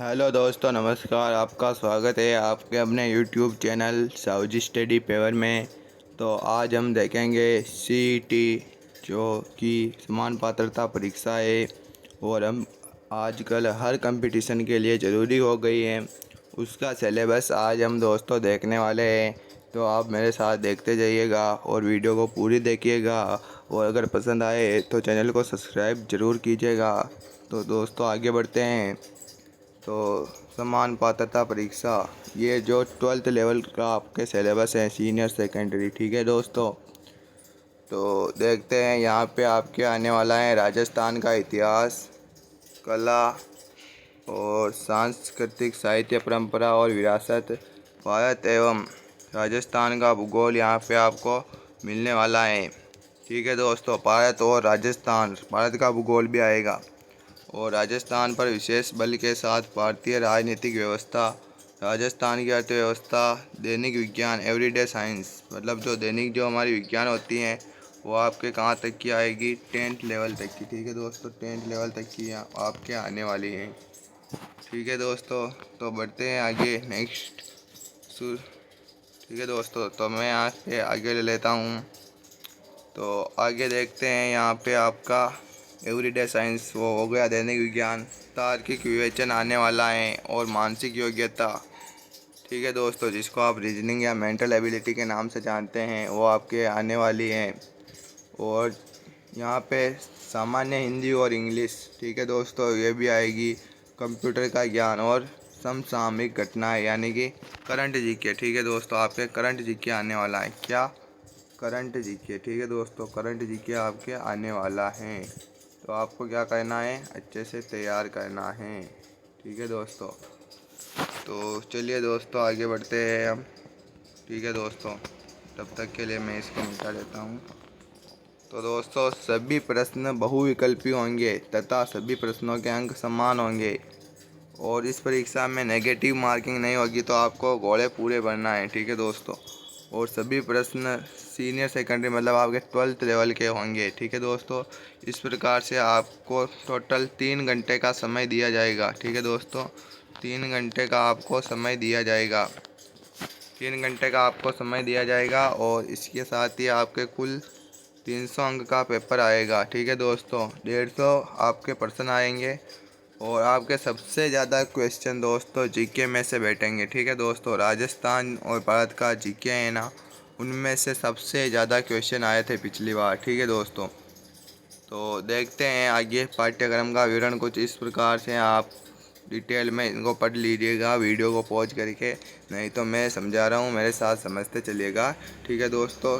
Hello दोस्तों, नमस्कार। आपका स्वागत है आपके अपने YouTube channel Sauji study paper में। तो आज हम देखेंगे सीईटी जो कि समान पात्रता परीक्षा है और हम आजकल हर कंपटीशन के लिए ज़रूरी हो गई है, उसका सिलेबस आज हम दोस्तों देखने वाले हैं। तो आप मेरे साथ देखते जाइएगा और वीडियो को पूरी देखिएगा, और अगर पसंद आए तो चैनल को सब्सक्राइब ज़रूर कीजिएगा। तो दोस्तों आगे बढ़ते हैं। तो समान पात्रता परीक्षा, ये जो 12th लेवल का आपके सिलेबस है, सीनियर सेकेंडरी, ठीक है दोस्तों। तो देखते हैं यहाँ पे आपके आने वाला है राजस्थान का इतिहास, कला और सांस्कृतिक, साहित्य, परंपरा और विरासत, भारत एवं राजस्थान का भूगोल यहाँ पे आपको मिलने वाला है। ठीक है दोस्तों, भारत और राजस्थान, भारत का भूगोल भी आएगा। और राजस्थान पर विशेष बल के साथ भारतीय राजनीतिक व्यवस्था, राजस्थान की अर्थव्यवस्था, दैनिक विज्ञान, एवरीडे साइंस, मतलब जो दैनिक जो हमारी विज्ञान होती हैं वो आपके कहाँ तक की आएगी, 10th लेवल तक की। ठीक है दोस्तों, 10th लेवल तक की आपके आने वाली हैं। ठीक है दोस्तों, तो बढ़ते हैं आगे नेक्स्ट ठीक है दोस्तों, तो मैं यहाँ पे आगे ले लेता हूँ। तो आगे देखते हैं यहाँ पे आपका एवरीडे साइंस वो हो गया, दैनिक विज्ञान, तार्किक विवेचन आने वाला है, और मानसिक योग्यता। ठीक है दोस्तों, जिसको आप रीजनिंग या मेंटल एबिलिटी के नाम से जानते हैं, वो आपके आने वाली हैं। और यहाँ पे सामान्य हिंदी और इंग्लिश, ठीक है दोस्तों, ये भी आएगी। कंप्यूटर का ज्ञान और समसामयिक घटनाएं, यानी कि करंट जीके। ठीक है दोस्तों, आपके करंट जीके आने वाला है। क्या? Current GK. ठीक है दोस्तों, करंट जीके आपके आने वाला है। तो आपको क्या करना है, अच्छे से तैयार करना है। ठीक है दोस्तों, तो चलिए दोस्तों आगे बढ़ते हैं हम। ठीक है दोस्तों, तब तक के लिए मैं इसको मिटा देता हूँ। तो दोस्तों, सभी प्रश्न बहुविकल्पी होंगे तथा सभी प्रश्नों के अंक समान होंगे, और इस परीक्षा में नेगेटिव मार्किंग नहीं होगी, तो आपको घोड़े पूरे भरना है। ठीक है दोस्तों, और सभी प्रश्न सीनियर सेकेंडरी, मतलब आपके 12th लेवल के होंगे। ठीक है दोस्तों, इस प्रकार से आपको टोटल 3 घंटे का समय दिया जाएगा। ठीक है दोस्तों, 3 घंटे का आपको समय दिया जाएगा। 3 घंटे का आपको समय दिया जाएगा, और इसके साथ ही आपके कुल 300 अंक का पेपर आएगा। ठीक है दोस्तों, 150 आपके प्रश्न आएंगे, और आपके सबसे ज़्यादा क्वेश्चन दोस्तों जीके में से बैठेंगे। ठीक है दोस्तों, राजस्थान और भारत का जीके है ना, उनमें से सबसे ज़्यादा क्वेश्चन आए थे पिछली बार। ठीक है दोस्तों, तो देखते हैं आगे पाठ्यक्रम का विवरण कुछ इस प्रकार से। आप डिटेल में इनको पढ़ लीजिएगा वीडियो को पॉज करके, नहीं तो मैं समझा रहा हूँ, मेरे साथ समझते चलिएगा। ठीक है दोस्तों,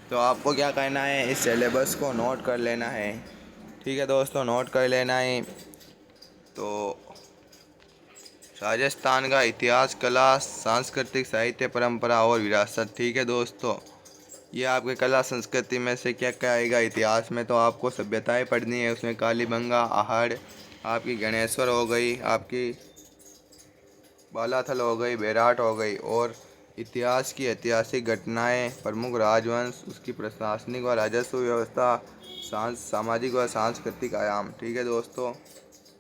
तो आपको क्या करना है, इस सिलेबस को नोट कर लेना है। ठीक है दोस्तों, नोट कर लेना है। तो राजस्थान का इतिहास, कला, सांस्कृतिक, साहित्य, परंपरा और विरासत। ठीक है दोस्तों, ये आपके कला संस्कृति में से क्या क्या आएगा। इतिहास में तो आपको सभ्यताएं पढ़नी है, उसमें कालीबंगा, आहड़, आपकी गणेश्वर हो गई, आपकी बालाथल हो गई, बेराट हो गई। और इतिहास की ऐतिहासिक घटनाएं, प्रमुख राजवंश, उसकी प्रशासनिक व राजस्व व्यवस्था, सामाजिक व सांस्कृतिक आयाम। ठीक है दोस्तों,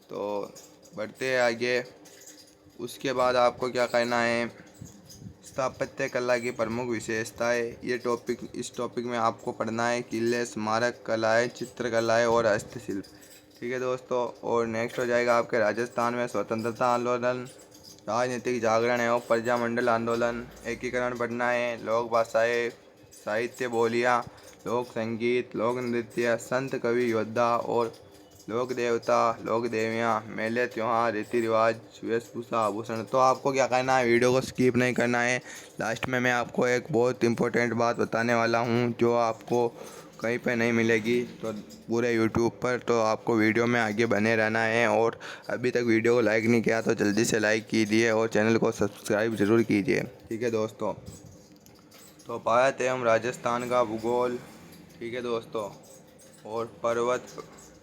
तो बढ़ते हैं आगे। उसके बाद आपको क्या करना है, स्थापत्य कला की प्रमुख विशेषताएं, ये टॉपिक, इस टॉपिक में आपको पढ़ना है किले, स्मारक कलाएं, चित्रकलाएं और हस्तशिल्प। ठीक है दोस्तों, और नेक्स्ट हो जाएगा आपके राजस्थान में स्वतंत्रता आंदोलन, राजनीतिक जागरण एवं प्रजामंडल आंदोलन, एकीकरण पढ़ना है, लोक भाषाएं, साहित्य, बोलियाँ, लोक संगीत, लोक नृत्य, संत कवि योद्धा और लोक देवता, लोक देवियाँ, मेले त्यौहार, रीति रिवाज, वेशभूषा, आभूषण। तो आपको क्या करना है, वीडियो को स्किप नहीं करना है। लास्ट में मैं आपको एक बहुत इंपॉर्टेंट बात बताने वाला हूँ, जो आपको कहीं पे नहीं मिलेगी, तो पूरे यूट्यूब पर। तो आपको वीडियो में आगे बने रहना है, और अभी तक वीडियो को लाइक नहीं किया तो जल्दी से लाइक कीजिए, और चैनल को सब्सक्राइब ज़रूर कीजिए। ठीक है दोस्तों, तो भारत एवं राजस्थान का भूगोल। ठीक है दोस्तों, और पर्वत,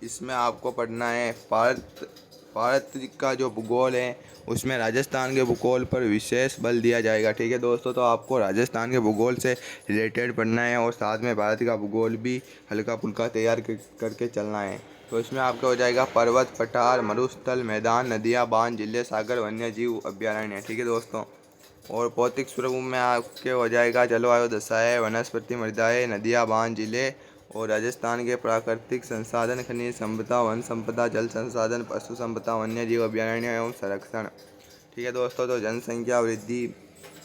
इसमें आपको पढ़ना है भारत का जो भूगोल है, उसमें राजस्थान के भूगोल पर विशेष बल दिया जाएगा। ठीक है दोस्तों, तो आपको राजस्थान के भूगोल से रिलेटेड पढ़ना है, और साथ में भारत का भूगोल भी हल्का फुल्का तैयार करके चलना है। तो इसमें आपका हो जाएगा पर्वत, पठार, मरुस्थल, मैदान, नदियाँ, बांध, जिले, सागर, वन्य जीव अभ्यारण्य। ठीक है दोस्तों। और भौतिक स्वरूप में आपके हो जाएगा जलवायु दशाएं, वनस्पति मृदाएं, नदियाँ, बांध, जिले। और राजस्थान के प्राकृतिक संसाधन, खनिज संपदा, वन संपदा, जल संसाधन, पशु संपदा, वन्य जीव अभ्यारण्य एवं संरक्षण। ठीक है दोस्तों। तो जनसंख्या वृद्धि,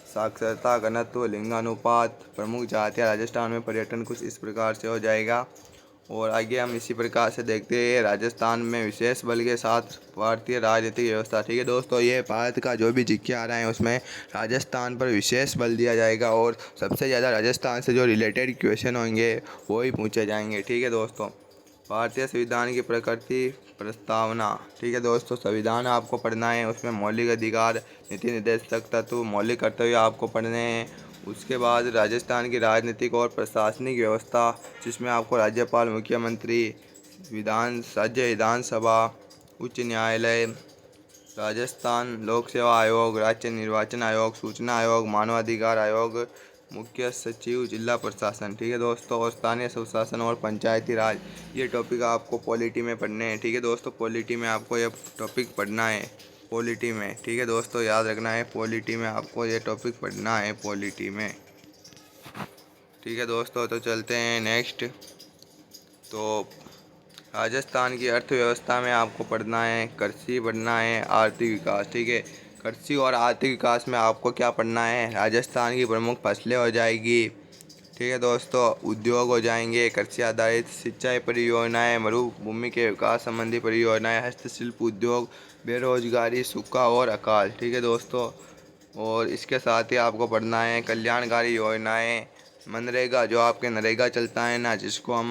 साक्षरता, घनत्व, लिंगानुपात, प्रमुख जातियाँ राजस्थान में, पर्यटन कुछ इस प्रकार से हो जाएगा। और आगे हम इसी प्रकार से देखते हैं राजस्थान में विशेष बल के साथ भारतीय राजनीतिक व्यवस्था। ठीक है दोस्तों। ये भारत का जो भी जीके आ रहा है उसमें राजस्थान पर विशेष बल दिया जाएगा और सबसे ज़्यादा राजस्थान से जो रिलेटेड क्वेश्चन होंगे वो ही पूछे जाएंगे। ठीक है दोस्तों। भारतीय संविधान की प्रकृति, प्रस्तावना। ठीक है दोस्तों। संविधान आपको पढ़ना है, उसमें मौलिक अधिकार, नीति निर्देशक तत्व, मौलिक कर्तव्य आपको पढ़ने हैं। उसके बाद राजस्थान की राजनीतिक और प्रशासनिक व्यवस्था, जिसमें आपको राज्यपाल, मुख्यमंत्री, राज्य विधानसभा, उच्च न्यायालय, राजस्थान लोक सेवा आयोग, राज्य निर्वाचन आयोग, सूचना आयोग, मानवाधिकार आयोग, मुख्य सचिव, जिला प्रशासन। ठीक है दोस्तों। और स्थानीय स्वशासन और पंचायती राज, ये टॉपिक आपको पॉलिटी में पढ़ने हैं। ठीक है दोस्तों। पॉलिटी में आपको ये टॉपिक पढ़ना है, पॉलिटी में। ठीक है दोस्तों, याद रखना है, पॉलिटी में आपको ये टॉपिक पढ़ना है, पॉलिटी में। ठीक है दोस्तों। तो चलते हैं नेक्स्ट। तो राजस्थान की अर्थव्यवस्था में आपको पढ़ना है कृषि, पढ़ना है आर्थिक विकास। ठीक है। कृषि और आर्थिक विकास में आपको क्या पढ़ना है, राजस्थान की प्रमुख फसलें हो जाएगी। ठीक है दोस्तों। उद्योग हो जाएंगे, कृषि आधारित सिंचाई परियोजनाएं, मरुभूमि के विकास संबंधी परियोजनाएं, हस्तशिल्प उद्योग, बेरोजगारी, सूखा और अकाल। ठीक है दोस्तों। और इसके साथ ही आपको पढ़ना है कल्याणकारी योजनाएं, मनरेगा, जो आपके नरेगा चलता है ना, जिसका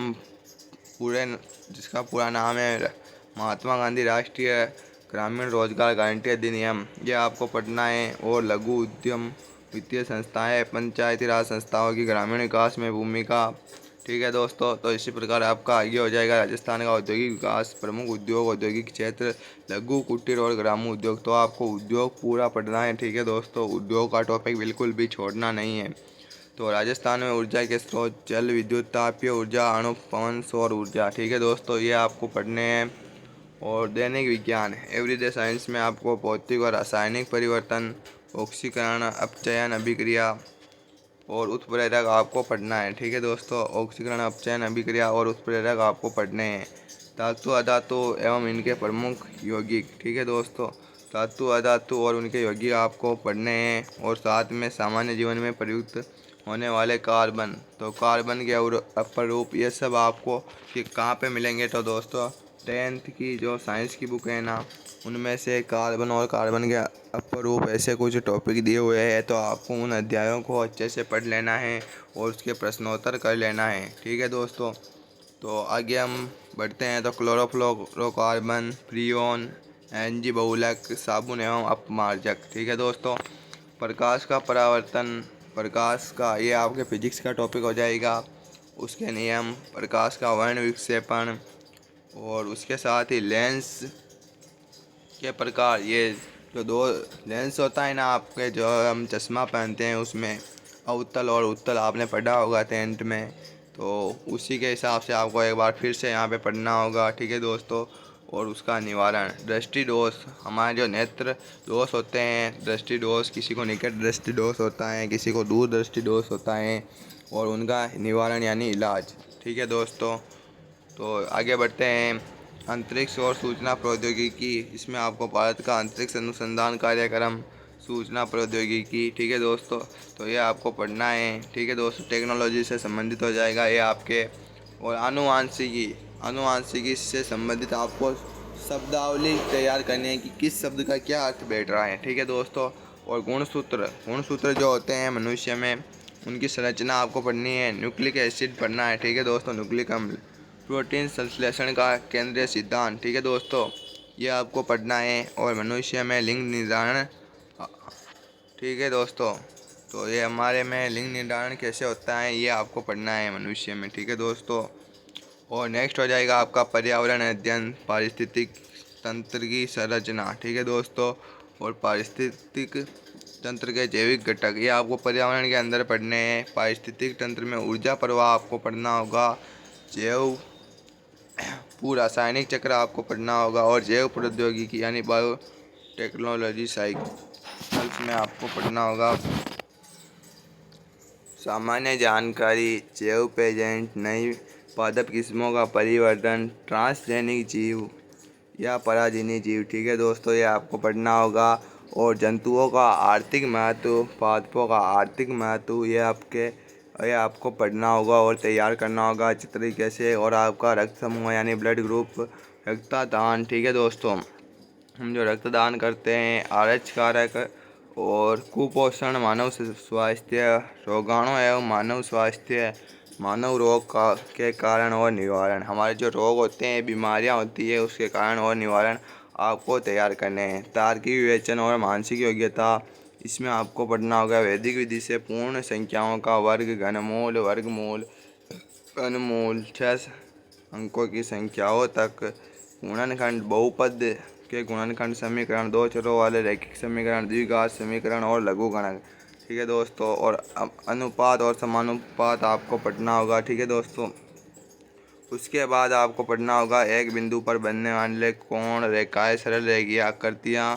पूरा नाम है महात्मा गांधी राष्ट्रीय ग्रामीण रोजगार गारंटी अधिनियम, ये आपको पढ़ना है। और लघु उद्यम, वित्तीय संस्थाएं, पंचायती राज संस्थाओं की ग्रामीण विकास में भूमिका। ठीक है दोस्तों। तो इसी प्रकार आपका आगे हो जाएगा राजस्थान का औद्योगिक विकास, प्रमुख उद्योग, औद्योगिक क्षेत्र, लघु कुटीर और ग्रामीण उद्योग। तो आपको उद्योग पूरा पढ़ना है। ठीक है दोस्तों। उद्योग का टॉपिक बिल्कुल भी छोड़ना नहीं है। तो राजस्थान में ऊर्जा के स्रोत, जल विद्युत, तापीय ऊर्जा, अणु पवन, सौर ऊर्जा। ठीक है दोस्तों, ये आपको पढ़ने हैं। और दैनिक विज्ञान, एवरीडे साइंस में आपको भौतिक और रासायनिक परिवर्तन, ऑक्सीकरण, अपचयन, अभिक्रिया और उत्प्रेरक आपको पढ़ना है। ठीक है दोस्तों। ऑक्सीकरण, अपचयन, अभिक्रिया और उत्प्रेरक आपको पढ़ने हैं। धातु, अधातु एवं इनके प्रमुख यौगिक। ठीक है दोस्तों। धातु, अधातु और उनके यौगिक आपको पढ़ने हैं। और साथ में सामान्य जीवन में प्रयुक्त होने वाले कार्बन, तो कार्बन के अपर रूप, ये सब आपको कि कहाँ पे मिलेंगे। तो दोस्तों 10th की जो साइंस की बुक है ना, उनमें से कार्बन और कार्बन के अपर रूप ऐसे कुछ टॉपिक दिए हुए हैं। तो आपको उन अध्यायों को अच्छे से पढ़ लेना है और उसके प्रश्नोत्तर कर लेना है। ठीक है दोस्तों। तो आगे हम बढ़ते हैं। तो क्लोरोफ्लोरोकार्बन, फ्रियोन, एनजी बहुलक, साबुन एवं अपमार्जक। ठीक है दोस्तों। प्रकाश का परावर्तन, प्रकाश का, ये आपके फिजिक्स का टॉपिक हो जाएगा। उसके नियम, प्रकाश का वर्ण विक्षेपण और उसके साथ ही लेंस के प्रकार। ये जो दो लेंस होता है ना आपके, जो हम चश्मा पहनते हैं, उसमें अवतल और उत्तल आपने पढ़ा होगा 10th में। तो उसी के हिसाब से आपको एक बार फिर से यहाँ पे पढ़ना होगा। ठीक है दोस्तों। और उसका निवारण, दृष्टि दोष, हमारे जो नेत्र दोष होते हैं, दृष्टि दोष, किसी को निकट दृष्टि दोष होता है, किसी को दूर दृष्टि दोष होता है, और उनका निवारण यानी इलाज। ठीक है दोस्तों। तो आगे बढ़ते हैं। अंतरिक्ष और सूचना प्रौद्योगिकी, इसमें आपको भारत का अंतरिक्ष अनुसंधान कार्यक्रम, सूचना प्रौद्योगिकी। ठीक है दोस्तों। तो ये आपको पढ़ना है। ठीक है दोस्तों। टेक्नोलॉजी से संबंधित हो जाएगा ये आपके। और आनुवांशिकी, आनुवांशिकी से संबंधित आपको शब्दावली तैयार करनी है कि किस शब्द का क्या अर्थ बैठ रहा है। ठीक है दोस्तों। और गुणसूत्र, गुणसूत्र जो होते हैं मनुष्य में, उनकी संरचना आपको पढ़नी है। न्यूक्लिक एसिड पढ़ना है। ठीक है दोस्तों। न्यूक्लिक अम्ल, प्रोटीन संश्लेषण का केंद्रीय सिद्धांत। ठीक है दोस्तों, ये आपको पढ़ना है। और मनुष्य में लिंग निर्धारण। ठीक है दोस्तों। तो ये हमारे में लिंग निर्धारण कैसे होता है, ये आपको पढ़ना है मनुष्य में। ठीक है दोस्तों। और नेक्स्ट हो जाएगा आपका पर्यावरण अध्ययन, पारिस्थितिक तंत्र की संरचना। ठीक है दोस्तों। और पारिस्थितिक तंत्र के जैविक घटक, ये आपको पर्यावरण के अंदर पढ़ने हैं। पारिस्थितिक तंत्र में ऊर्जा प्रवाह आपको पढ़ना होगा। जैव भू रासायनिक चक्र आपको पढ़ना होगा और जैव प्रौद्योगिकी यानी बायो टेक्नोलॉजी साइकिल्स में आपको पढ़ना होगा सामान्य जानकारी, जैव पेजेंट, नई पादप किस्मों का परिवर्तन, ट्रांसजेनिक जीव या पराजीवी जीव। ठीक है दोस्तों, ये आपको पढ़ना होगा। और जंतुओं का आर्थिक महत्व, पादपों का आर्थिक महत्व, ये आपको पढ़ना होगा और तैयार करना होगा अच्छे तरीके से। और आपका रक्त समूह यानी ब्लड ग्रुप, रक्तदान। ठीक है दोस्तों, हम जो रक्तदान करते हैं, आरएच कारक और कुपोषण, मानव स्वास्थ्य, रोगाणु एवं मानव स्वास्थ्य, मानव रोग के कारण और निवारण। हमारे जो रोग होते हैं, बीमारियां होती है, उसके कारण और निवारण आपको तैयार करने हैं। तार्किक विवेचन और मानसिक योग्यता, इसमें आपको पढ़ना होगा वैदिक विधि से पूर्ण संख्याओं का वर्ग, घनमूल, वर्गमूल, घनमूल, 6 अंकों की संख्याओं तक, गुणनखंड, बहुपद के गुणनखंड समीकरण, 2 चरों वाले रैखिक समीकरण, द्विघात समीकरण और लघुगणक। ठीक है दोस्तों, और अनुपात और समानुपात आपको पढ़ना होगा। ठीक है दोस्तों, उसके बाद आपको पढ़ना होगा एक बिंदु पर बनने वाले कोण, रेखाएं, सरल रेखीय आकृतियाँ,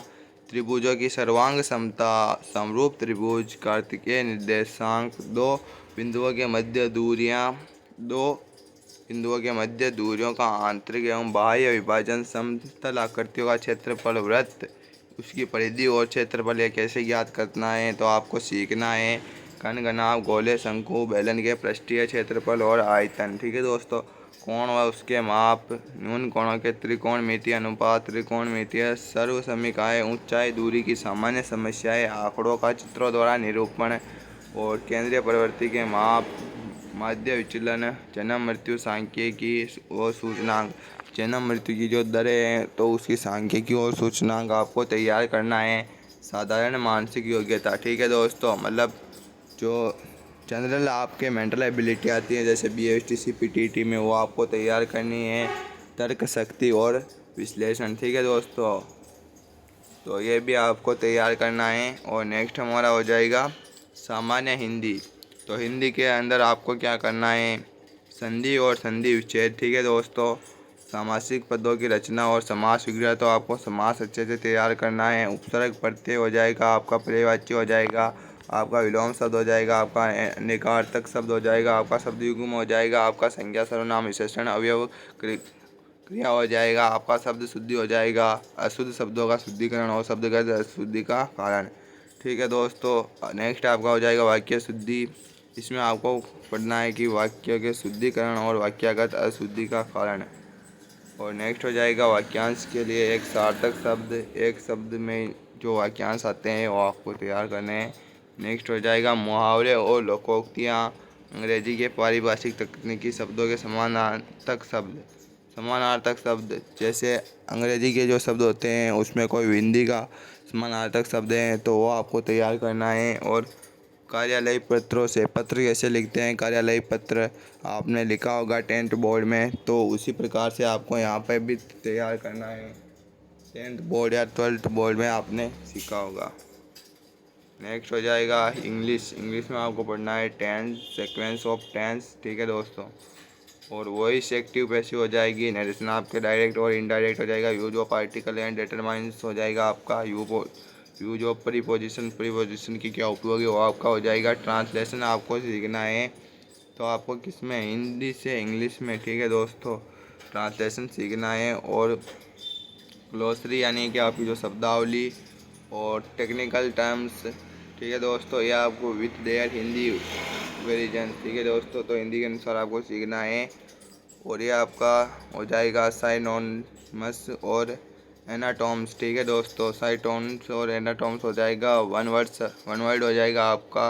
त्रिभुजों की सर्वांग समता, समरूप त्रिभुज, कार्तिकेय निर्देशांक, दो बिंदुओं के मध्य दूरियों का आंतरिक एवं बाह्य विभाजन, समतल आकृतियों का क्षेत्रफल, वृत्त, उसकी परिधि और क्षेत्रफल ये कैसे ज्ञात करना है तो आपको सीखना है। घन, घनाभ, गोले, शंकु, बेलन के पृष्ठीय क्षेत्रफल और आयतन। ठीक है दोस्तों, कोण व उसके माप, न्यून कोणों के त्रिकोणमितीय अनुपात, त्रिकोणमितीय सर्वसमीकाएँ, ऊंचाई, दूरी की सामान्य समस्याएं, आंकड़ों का चित्रों द्वारा निरूपण और केंद्रीय प्रवृत्ति के माप, माध्य विचलन, जन्म मृत्यु सांख्यिकी और सूचनांक। जन्म मृत्यु की जो दरें हैं तो उसकी सांख्यिकी और सूचनांक आपको तैयार करना है। साधारण मानसिक योग्यता, ठीक है दोस्तों, मतलब जो जनरल आपके मेंटल एबिलिटी आती है जैसे BSTC PTT में, वो आपको तैयार करनी है। तर्क शक्ति और विश्लेषण, ठीक है दोस्तों, तो ये भी आपको तैयार करना है। और नेक्स्ट हमारा हो जाएगा सामान्य हिंदी। तो हिंदी के अंदर आपको क्या करना है, संधि और संधि विच्छेद। ठीक है दोस्तों, सामासिक पदों की रचना और समास विग्रह, तो आपको समास अच्छे से तैयार करना है। उपसर्ग प्रत्यय हो जाएगा, आपका पर्यायवाची हो जाएगा, आपका विलोम शब्द हो जाएगा, आपका निकार्थक शब्द हो जाएगा, आपका शब्द युग्म हो जाएगा, आपका संज्ञा सर्वनाम विशेषण अवयव क्रिया हो जाएगा, आपका शब्द शुद्धि हो जाएगा, अशुद्ध शब्दों का शुद्धिकरण और शब्दगत अशुद्धि का कारण। ठीक है दोस्तों, नेक्स्ट आपका हो जाएगा वाक्य शुद्धि। इसमें आपको पढ़ना है कि वाक्य के शुद्धिकरण और वाक्यगत अशुद्धि का कारण। और नेक्स्ट हो जाएगा वाक्यांश के लिए एक सार्थक शब्द, एक शब्द में जो वाक्यांश आते हैं वो आपको तैयार करने हैं। नेक्स्ट हो जाएगा मुहावरे और लोकोक्तियाँ, अंग्रेजी के पारिभाषिक तकनीकी शब्दों के समानार्थक शब्द, जैसे अंग्रेजी के जो शब्द होते हैं उसमें कोई हिंदी का समानार्थक शब्द है तो वो आपको तैयार करना है। और कार्यालय पत्रों से, पत्र कैसे लिखते हैं, कार्यालय पत्र आपने लिखा होगा 10th बोर्ड में, तो उसी प्रकार से आपको यहाँ पे भी तैयार करना है। 10th बोर्ड या 12th बोर्ड में आपने सीखा होगा। नेक्स्ट हो जाएगा इंग्लिश। इंग्लिश में आपको पढ़ना है टेंस, सीक्वेंस ऑफ टेंस। ठीक है दोस्तों, और वॉइस एक्टिव पैसिव हो जाएगी, नरेशन आपके डायरेक्ट और इनडायरेक्ट हो जाएगा, use of article and determines हो जाएगा आपका, यूज ऑफ प्रीपोजिशन, प्रीपोजिशन की क्या उपयोग है वो आपका हो जाएगा। ट्रांसलेशन आपको सीखना है, तो आपको किस में, हिंदी से इंग्लिश में। ठीक है दोस्तों, ट्रांसलेशन सीखना है। और ग्लोसरी यानी कि आपकी जो शब्दावली और टेक्निकल टर्म्स। ठीक है दोस्तों, यह आपको विथ देयर हिंदी वेरिएशन। ठीक है दोस्तों, तो हिंदी के अनुसार आपको सीखना है। और ये आपका हो जाएगा साइनोनिमस और एनाटॉम्स। ठीक है दोस्तों, साइटोन्स और एनाटॉम्स हो जाएगा, वन वर्ड हो जाएगा आपका।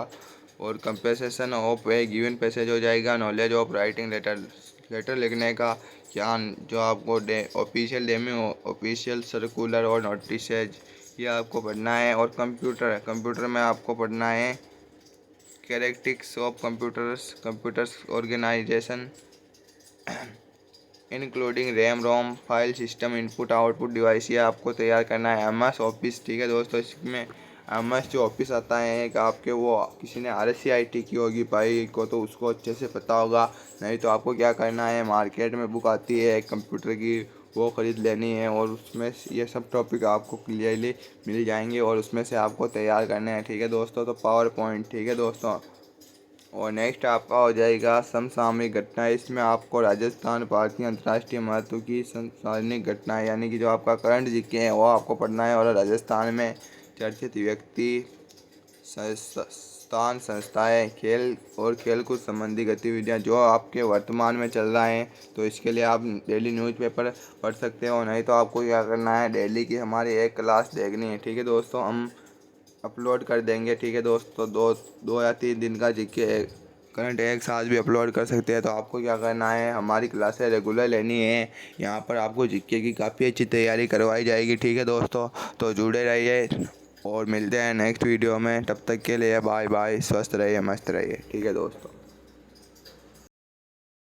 और कंपेसेशन ऑफ ए गिवन पैसेज हो जाएगा, नॉलेज ऑफ राइटिंग लेटर लिखने का ज्ञान, जो आपको ऑफिशियल डेमो, ऑफिशियल सर्कुलर और नोटिसेज, ये आपको पढ़ना है। और कंप्यूटर में आपको पढ़ना है characteristics of computers organization including RAM ROM, file system, input output device, ये आपको तैयार करना है। MS office. ठीक है दोस्तों, इसमें एमएस जो ऑफिस आता है कि आपके वो किसी ने RSCIT की होगी भाई को तो उसको अच्छे से पता होगा। नहीं तो आपको क्या करना है, मार्केट में बुक आती है कंप्यूटर की, वो ख़रीद लेनी है और उसमें ये सब टॉपिक आपको क्लियरली मिल जाएंगे और उसमें से आपको तैयार करने हैं। ठीक है दोस्तों, तो पावर पॉइंट। ठीक है दोस्तों, और नेक्स्ट आपका हो जाएगा समसामयिक घटना। इसमें आपको राजस्थान, भारतीय, अंतर्राष्ट्रीय महत्व की समसामयिक घटनाएं यानी कि जो आपका करंट जीके हैं वो आपको पढ़ना है। और राजस्थान में चर्चित व्यक्ति, संस्थान, संस्थाएं, खेल और खेलकूद संबंधी गतिविधियां जो आपके वर्तमान में चल रहा है, तो इसके लिए आप डेली न्यूज़पेपर पढ़ सकते हो। नहीं तो आपको क्या करना है, डेली की हमारी एक क्लास देखनी है। ठीक है दोस्तों, हम अपलोड कर देंगे। ठीक है दोस्तों, दो दो या 3 दिन का जीके करंट एक साथ भी अपलोड कर सकते हैं। तो आपको क्या करना है, हमारी क्लासें रेगुलर लेनी है। यहाँ पर आपको जीके की काफ़ी अच्छी तैयारी करवाई जाएगी। ठीक है दोस्तों, तो जुड़े रहिए और मिलते हैं नेक्स्ट वीडियो में। तब तक के लिए बाय बाय, स्वस्थ रहिए, मस्त रहिए। ठीक है दोस्तों।